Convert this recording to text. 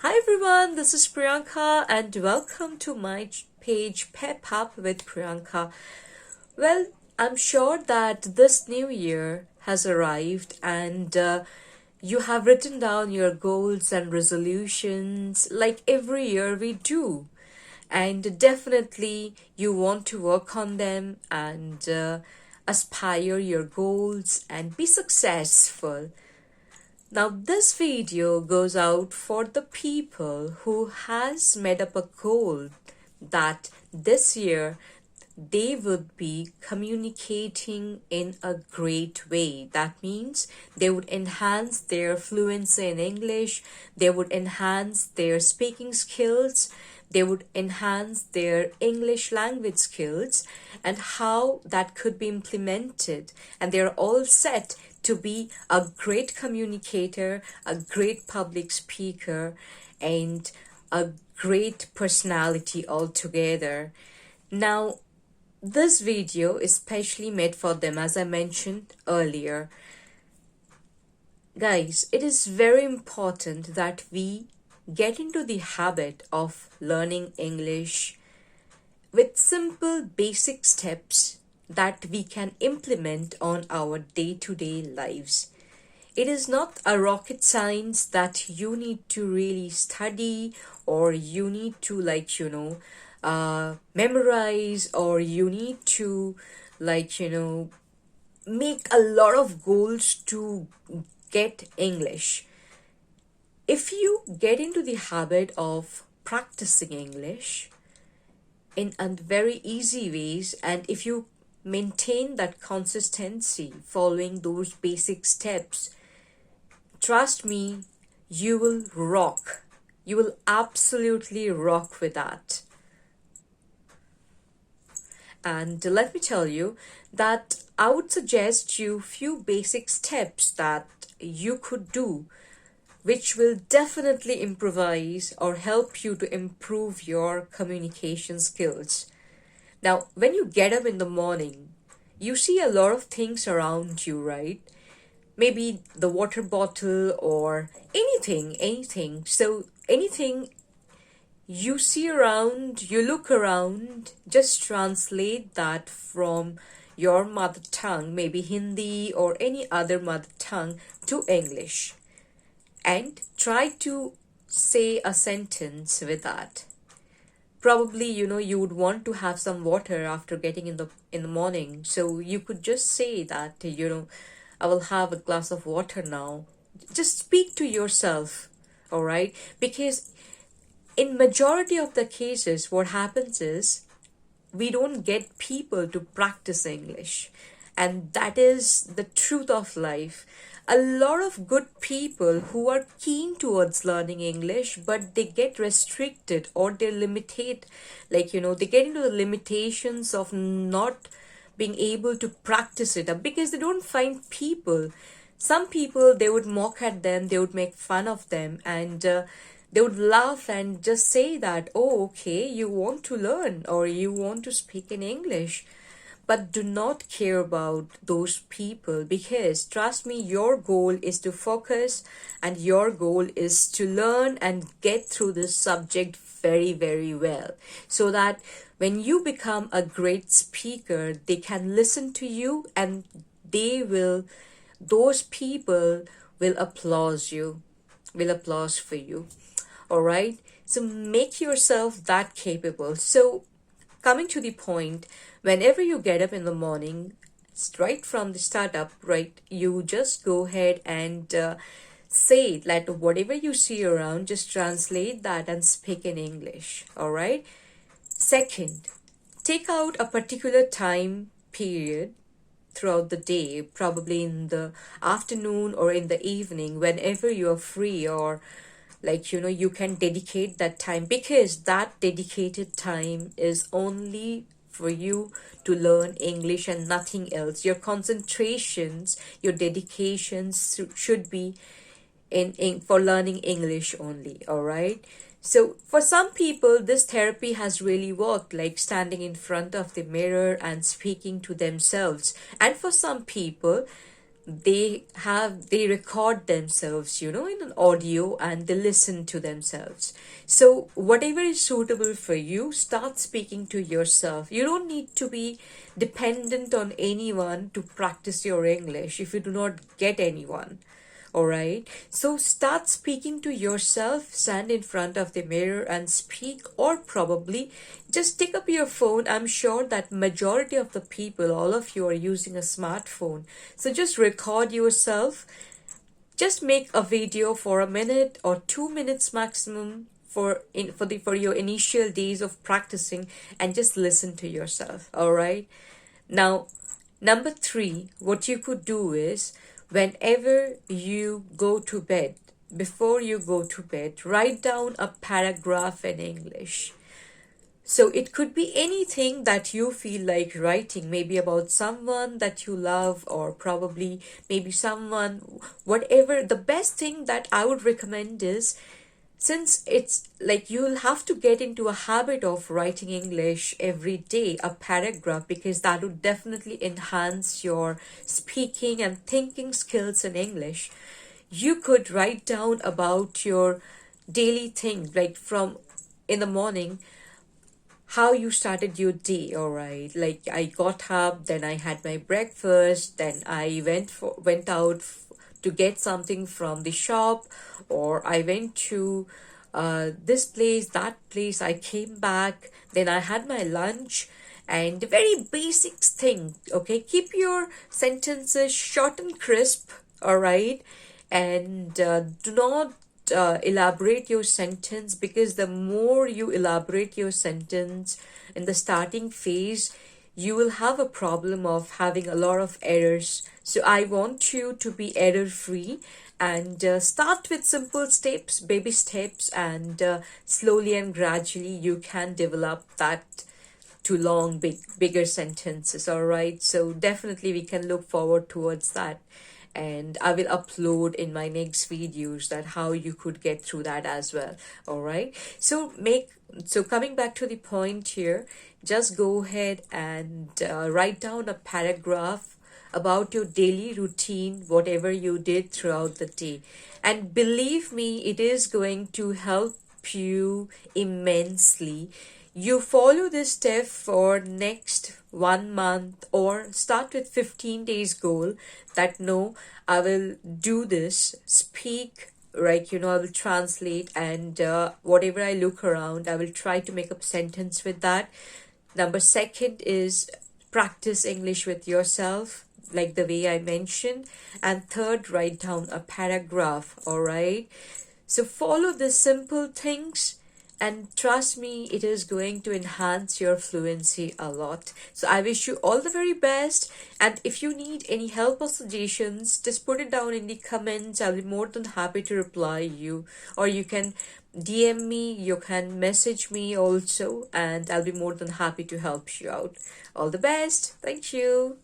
Hi everyone, this is Priyanka and welcome to my page Pep Up with Priyanka. Well, I'm sure that this new year has arrived and you have written down your goals and resolutions like every year we do. And definitely you want to work on them and aspire your goals and be successful. Now this video goes out for the people who has made up a goal that this year they would be communicating in a great way. That means they would enhance their fluency in English, they would enhance their speaking skills, they would enhance their English language skills, and how that could be implemented. And they're all set to be a great communicator, a great public speaker, and a great personality altogether. Now, this video is specially made for them, as I mentioned earlier. Guys, it is very important that we get into the habit of learning English with simple basic steps that we can implement on our day-to-day lives. It is not a rocket science that you need to really study or you need to memorize or you need to make a lot of goals to get English. If you get into the habit of practicing English in a very easy ways, and if you maintain that consistency following those basic steps, trust me, you will rock. You will absolutely rock with that. And let me tell you that I would suggest you few basic steps that you could do which will definitely improvise or help you to improve your communication skills. Now, when you get up in the morning, you see a lot of things around you, right? Maybe the water bottle or anything. So, anything you see around, you look around, just translate that from your mother tongue, maybe Hindi or any other mother tongue, to English. And try to say a sentence with that. Probably, you would want to have some water after getting in the morning. So you could just say that, I will have a glass of water now. Just speak to yourself, all right? Because in majority of the cases, what happens is we don't get people to practice English. And that is the truth of life. A lot of good people who are keen towards learning English, but they get restricted or they they get into the limitations of not being able to practice it because they don't find people. Some people, they would mock at them, they would make fun of them, and they would laugh and just say that, oh, okay, you want to learn or you want to speak in English. But do not care about those people because trust me, your goal is to focus and your goal is to learn and get through this subject very, very well. So that when you become a great speaker, they can listen to you and those people will applause for you. All right. So make yourself that capable. So coming to the point, whenever you get up in the morning, right from the startup, right, you just go ahead and say like whatever you see around, just translate that and speak in English. All right. Second, take out a particular time period throughout the day, probably in the afternoon or in the evening, whenever you are free or you can dedicate that time because that dedicated time is only for you to learn English and nothing else. Your concentrations, your dedications should be in for learning English only, all right? So for some people, this therapy has really worked, like standing in front of the mirror and speaking to themselves. And for some people, they record themselves, you know, in an audio, and they listen to themselves. So whatever is suitable for you, start speaking to yourself. You don't need to be dependent on anyone to practice your English if you do not get anyone. All right. So start speaking to yourself, stand in front of the mirror and speak, or probably just take up your phone. I'm sure that majority of the people, all of you, are using a smartphone. So just record yourself. Just make a video for a minute or 2 minutes maximum for your initial days of practicing, and just listen to yourself. All right. Now, number three, what you could do is, whenever you go to bed, before you go to bed, write down a paragraph in English. So it could be anything that you feel like writing, maybe about someone that you love, or probably maybe someone, whatever. The best thing that I would recommend is, since it's like you'll have to get into a habit of writing English every day, a paragraph, because that would definitely enhance your speaking and thinking skills in English. You could write down about your daily thing, like from in the morning, how you started your day. All right, like I got up, then I had my breakfast, then I went out to get something from the shop, or I went to this place, that place, I came back, then I had my lunch. And the very basics thing, okay, keep your sentences short and crisp. All right, and do not elaborate your sentence, because the more you elaborate your sentence in the starting phase, you will have a problem of having a lot of errors. So I want you to be error free, and start with simple steps, baby steps, and slowly and gradually you can develop that to long, bigger sentences. All right, so definitely we can look forward towards that, and I will upload in my next videos that how you could get through that as well. All right, so coming back to the point here, just go ahead and write down a paragraph about your daily routine, whatever you did throughout the day. And believe me, it is going to help you immensely. You follow this step for next 1 month, or start with 15 days goal, that no, I will do this, speak, right, you know, I will translate, and whatever I look around, I will try to make up sentence with that. Number second is practice English with yourself, like the way I mentioned. And third, write down a paragraph. All right, so follow the simple things, and trust me, it is going to enhance your fluency a lot. So I wish you all the very best, and if you need any help or suggestions, just put it down in the comments. I'll be more than happy to reply you, or you can DM me, you can message me also, and I'll be more than happy to help you out. All the best. Thank you.